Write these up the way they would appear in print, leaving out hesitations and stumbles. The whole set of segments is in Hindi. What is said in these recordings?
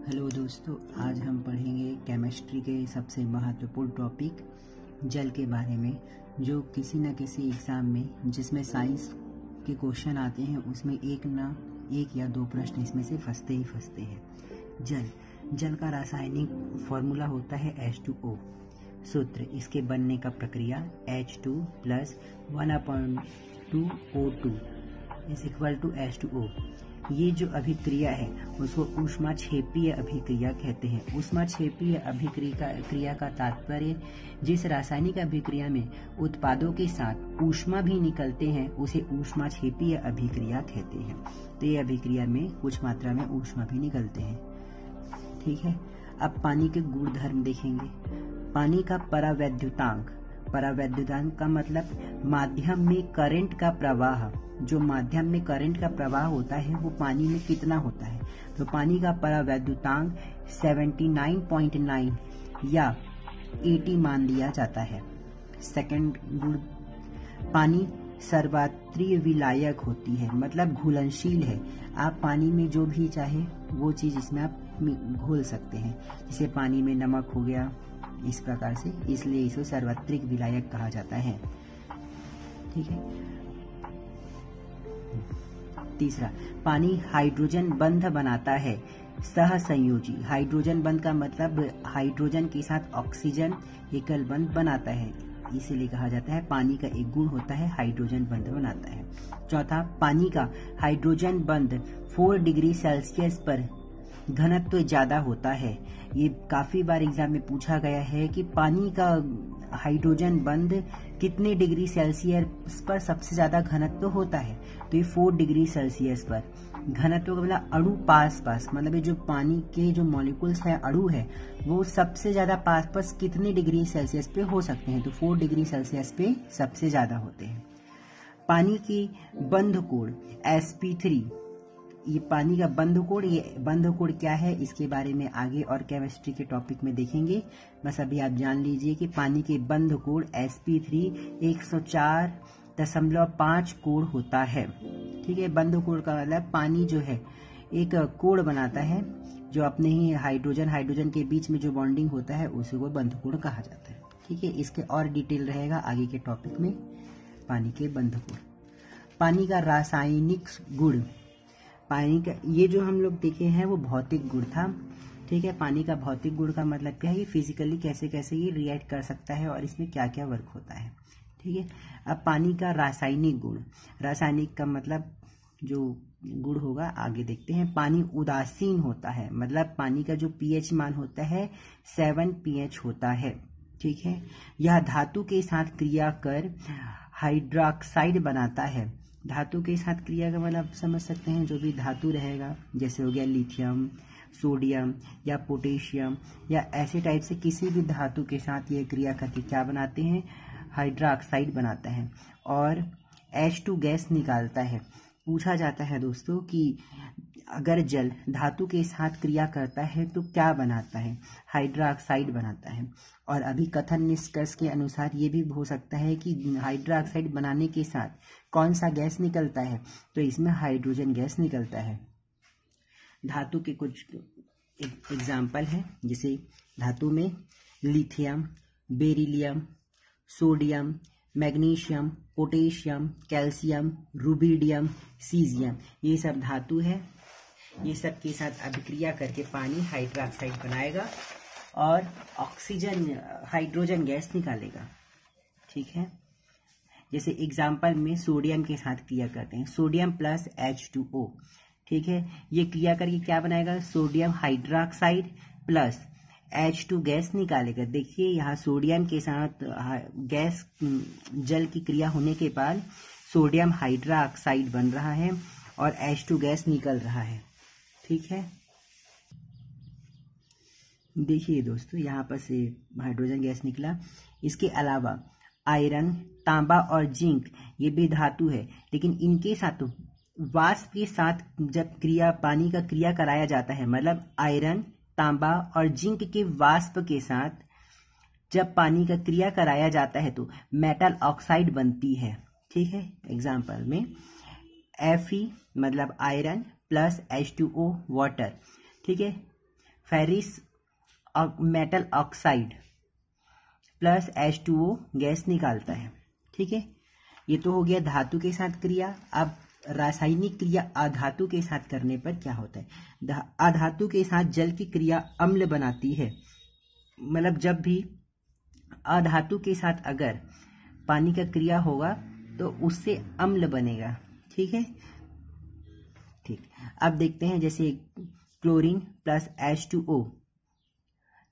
हेलो दोस्तों, आज हम पढ़ेंगे केमिस्ट्री के सबसे महत्वपूर्ण टॉपिक जल के बारे में, जो किसी न किसी एग्ज़ाम में जिसमें साइंस के क्वेश्चन आते हैं उसमें एक या दो प्रश्न इसमें से फंसते ही फंसते हैं। जल का रासायनिक फॉर्मूला होता है H2O। सूत्र इसके बनने का प्रक्रिया H2 + 1/2 O2 = H2O। ये जो अभिक्रिया है उसको ऊष्माक्षेपीय अभिक्रिया कहते हैं। ऊष्माक्षेपीय अभिक्रिया का तात्पर्य जिस रासायनिक अभिक्रिया में उत्पादों के साथ ऊष्मा भी निकलते हैं उसे ऊष्माक्षेपीय अभिक्रिया कहते हैं। तो ये अभिक्रिया में कुछ मात्रा में ऊष्मा भी निकलते हैं। ठीक है, अब पानी के गुणधर्म देखेंगे। पानी का परावैद्युतांक का मतलब माध्यम में करंट का प्रवाह, जो माध्यम में करंट का प्रवाह होता है वो पानी में कितना होता है। तो पानी का परावैद्युतांक 79.9 या 80 मान लिया जाता है। सेकंड गुण, पानी सर्वत्रीय विलायक होती है, मतलब घुलनशील है। आप पानी में जो भी चाहे वो चीज इसमें आप घोल सकते हैं, जैसे पानी में नमक हो गया, इस प्रकार से, इसलिए इसे सर्वत्रिक विलायक कहा जाता है। ठीक है। तीसरा, पानी हाइड्रोजन बंध बनाता है सहसंयोजी। हाइड्रोजन बंध का मतलब हाइड्रोजन के साथ ऑक्सीजन एकल बंध बनाता है, इसीलिए कहा जाता है पानी का एक गुण होता है हाइड्रोजन बंध बनाता है। चौथा, पानी का हाइड्रोजन बंध 4 डिग्री सेल्सियस पर घनत्व ज्यादा होता है। ये काफी बार एग्जाम में पूछा गया है कि पानी का हाइड्रोजन बंध कितने डिग्री सेल्सियस पर सबसे ज्यादा घनत्व होता है। तो ये 4 डिग्री सेल्सियस पर। घनत्व का मतलब अणु पास मतलब जो पानी के जो मॉलिक्यूल्स है, अणु है, वो सबसे ज्यादा पास कितने डिग्री सेल्सियस पे हो सकते हैं। तो 4 डिग्री सेल्सियस पे सबसे ज्यादा होते हैं। पानी की बंध कोण sp3, ये पानी का बंध कोण, ये बंध कोण क्या है इसके बारे में आगे और केमिस्ट्री के टॉपिक में देखेंगे। बस अभी आप जान लीजिए कि पानी के बंध कोण sp3 104.5 कोण होता है। ठीक है, बंध कोण का मतलब पानी जो है एक कोण बनाता है, जो अपने ही हाइड्रोजन के बीच में जो बॉन्डिंग होता है उसी को बंध कोण कहा जाता है। ठीक है, इसके और डिटेल रहेगा आगे के टॉपिक में। पानी के बंध कोण। पानी का रासायनिक गुण, पानी का ये जो हम लोग देखे हैं वो भौतिक गुण था। ठीक है, पानी का भौतिक गुण का मतलब क्या है, ये फिजिकली कैसे कैसे ये रिएक्ट कर सकता है और इसमें क्या क्या वर्क होता है। ठीक है, अब पानी का रासायनिक गुण, रासायनिक का मतलब जो गुण होगा आगे देखते हैं। पानी उदासीन होता है, मतलब पानी का जो pH मान होता है 7 pH होता है। ठीक है, यह धातु के साथ क्रिया कर हाइड्रोक्साइड बनाता है। धातु के साथ क्रिया का मतलब समझ सकते हैं, जो भी धातु रहेगा, जैसे हो गया लिथियम, सोडियम या पोटेशियम या ऐसे टाइप से किसी भी धातु के साथ ये क्रिया करके क्या बनाते हैं, हाइड्रोक्साइड बनाता है और H2 गैस निकालता है। पूछा जाता है दोस्तों कि अगर जल धातु के साथ क्रिया करता है तो क्या बनाता है, हाइड्रोक्साइड बनाता है। और अभी कथन निष्कर्ष के अनुसार ये भी हो सकता है कि हाइड्रोक्साइड बनाने के साथ कौन सा गैस निकलता है, तो इसमें हाइड्रोजन गैस निकलता है। धातु के कुछ एग्जाम्पल है, जैसे धातु में lithium, beryllium, sodium, magnesium, potassium, calcium, rubidium, caesium, ये सब धातु है। ये सब के साथ अभिक्रिया करके पानी हाइड्रोक्साइड बनाएगा और हाइड्रोजन गैस निकालेगा। ठीक है, जैसे एग्जाम्पल में सोडियम के साथ क्रिया करते हैं, सोडियम + H2O। ठीक है, ये क्रिया करके क्या बनाएगा, सोडियम हाइड्रोक्साइड + H2 गैस निकालेगा। देखिए यहाँ सोडियम के साथ गैस जल की क्रिया होने के बाद सोडियम हाइड्रोक्साइड बन रहा है और H2 गैस निकल रहा है। ठीक है, देखिए दोस्तों यहाँ पर से हाइड्रोजन गैस निकला। इसके अलावा आयरन, तांबा और जिंक ये भी धातु है, लेकिन इनके साथ तो वाष्प के साथ जब पानी का क्रिया कराया जाता है, मतलब आयरन, तांबा और जिंक के वाष्प के साथ जब पानी का क्रिया कराया जाता है तो मेटल ऑक्साइड बनती है। ठीक है, एग्जाम्पल में Fe मतलब आयरन + H2O वाटर। ठीक है, ferrous metal oxide plus H2O gas निकालता है। ठीक है, ये तो हो गया धातु के साथ क्रिया। अब रासायनिक क्रिया अधातु के साथ करने पर क्या होता है। अधातु के साथ जल की क्रिया अम्ल बनाती है। मतलब जब भी अधातु के साथ अगर पानी का क्रिया होगा तो उससे अम्ल बनेगा। ठीक है, ठीक। अब देखते हैं जैसे क्लोरीन प्लस H2O।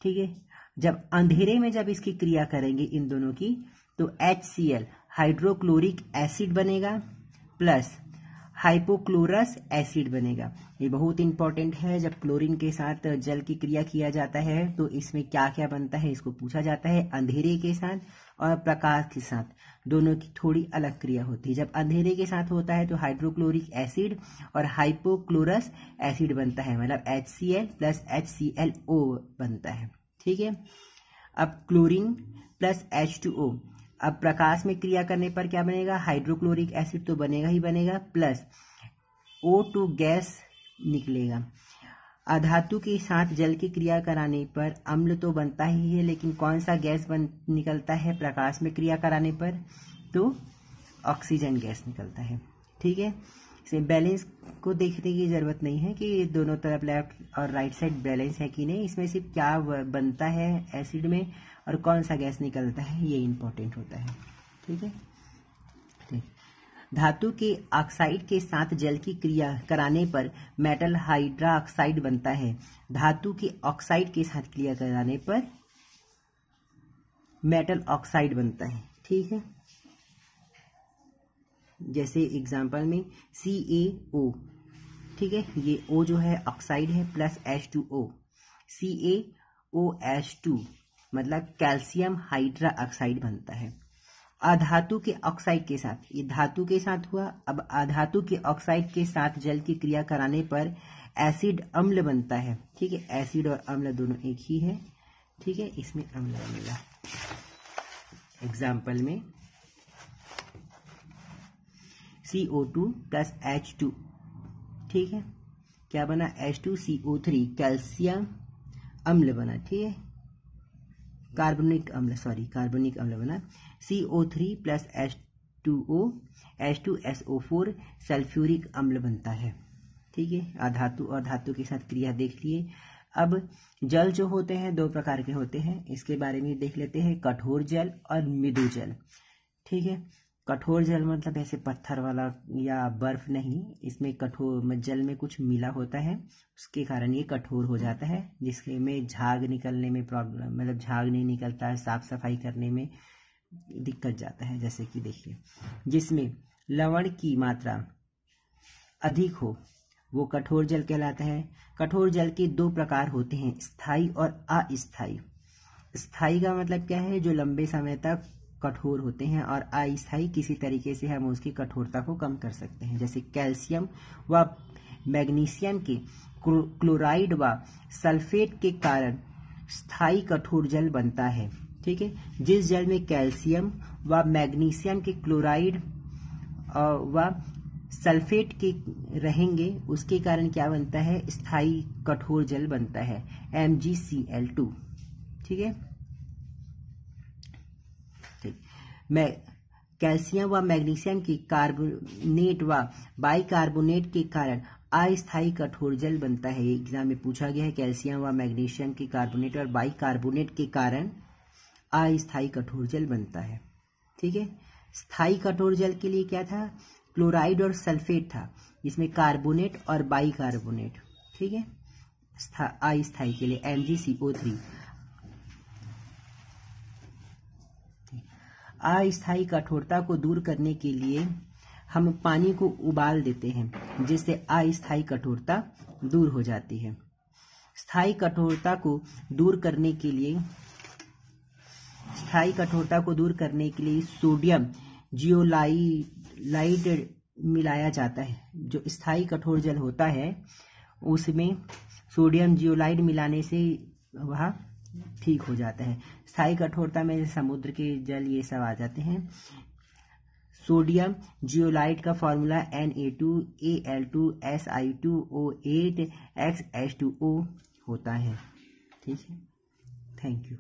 ठीक है, जब अंधेरे में जब इसकी क्रिया करेंगे इन दोनों की तो HCl हाइड्रोक्लोरिक एसिड बनेगा प्लस हाइपोक्लोरस एसिड बनेगा। ये बहुत इंपॉर्टेंट है। जब क्लोरीन के साथ जल की क्रिया किया जाता है तो इसमें क्या क्या बनता है इसको पूछा जाता है। अंधेरे के साथ और प्रकाश के साथ दोनों की थोड़ी अलग क्रिया होती है। जब अंधेरे के साथ होता है तो हाइड्रोक्लोरिक एसिड और हाइपोक्लोरस एसिड बनता है, मतलब HCl प्लस HClO बनता है। ठीक है, अब क्लोरीन प्लस H2O, अब प्रकाश में क्रिया करने पर क्या बनेगा, हाइड्रोक्लोरिक एसिड तो बनेगा ही बनेगा प्लस O2 गैस निकलेगा। अधातु के साथ जल की क्रिया कराने पर अम्ल तो बनता ही है, लेकिन कौन सा गैस निकलता है प्रकाश में क्रिया कराने पर, तो ऑक्सीजन गैस निकलता है। ठीक है, इसे बैलेंस को देखने की जरूरत नहीं है कि दोनों तरफ लेफ्ट और राइट साइड बैलेंस है कि नहीं, इसमें सिर्फ क्या बनता है एसिड में और कौन सा गैस निकलता है ये इंपॉर्टेंट होता है। ठीक है, ठीक। धातु के ऑक्साइड के साथ जल की क्रिया कराने पर मेटल हाइड्रोक्साइड बनता है। धातु के ऑक्साइड के साथ क्रिया कराने पर मेटल ऑक्साइड बनता है। ठीक है, जैसे एग्जांपल में CaO। ठीक है, ये O जो है ऑक्साइड है प्लस H2O, CaOH2 मतलब कैल्शियम हाइड्रा ऑक्साइड बनता है। अधातु के ऑक्साइड के साथ, ये धातु के साथ हुआ, अब अधातु के ऑक्साइड के साथ जल की क्रिया कराने पर एसिड अम्ल बनता है। ठीक है, एसिड और अम्ल दोनों एक ही है। ठीक है, इसमें अम्ल बनेगा। एग्जाम्पल में CO2 प्लस H2। ठीक है, क्या बना, H2CO3 कैल्शियम अम्ल बना। ठीक है, कार्बनिक अम्ल बना। CO3 plus H2O H2SO4 sulphuric अम्ल बनता है। ठीक है, अधातु और धातु के साथ क्रिया देख लिए। अब जल जो होते हैं दो प्रकार के होते हैं, इसके बारे में देख लेते हैं, कठोर जल और मृदु जल। ठीक है, कठोर जल मतलब ऐसे पत्थर वाला या बर्फ नहीं, इसमें कठोर जल में कुछ मिला होता है, उसके कारण ये कठोर हो जाता है, जिसके में झाग निकलने में प्रॉब्लम, मतलब झाग नहीं निकलता है, साफ सफाई करने में दिक्कत जाता है। जैसे कि देखिए, जिसमें लवण की मात्रा अधिक हो वो कठोर जल कहलाता है। कठोर जल के दो प्रकार होते हैं, स्थायी और अस्थायी। स्थायी का मतलब क्या है, जो लंबे समय तक कठोर होते हैं, और अस्थायी किसी तरीके से हम उसकी कठोरता को कम कर सकते हैं। जैसे कैल्शियम व मैग्नीशियम के क्लोराइड व सल्फेट के कारण स्थायी कठोर जल बनता है। ठीक है, जिस जल में कैल्शियम व मैग्नीशियम के क्लोराइड व सल्फेट के रहेंगे उसके कारण क्या बनता है, स्थायी कठोर जल बनता है, MgCl2। ठीक है, कैल्शियम व मैग्नीशियम की कार्बोनेट व बाइकार्बोनेट के कारण अस्थायी कठोर जल बनता है। एग्जाम में पूछा गया है, कैल्शियम व मैग्नीशियम के कार्बोनेट और बाइकार्बोनेट के कारण अस्थायी कठोर जल बनता है। ठीक है, स्थायी कठोर जल के लिए क्या था, क्लोराइड और सल्फेट था, इसमें कार्बोनेट और बाइकार्बोनेट। ठीक है, अस्थायी के लिए MgCO3। अस्थायी कठोरता को दूर करने के लिए हम पानी को उबाल देते हैं, जिससे अस्थायी कठोरता दूर हो जाती है। स्थायी कठोरता को दूर करने के लिए सोडियम जियोलाइड मिलाया जाता है। जो स्थायी कठोर जल होता है उसमें सोडियम जियोलाइड मिलाने से वह ठीक हो जाता है। स्थायी कठोरता में समुद्र के जल ये सब आ जाते हैं। सोडियम जियोलाइड का फॉर्मूला Na2Al2Si2O8XH2O होता है। ठीक है, थैंक यू।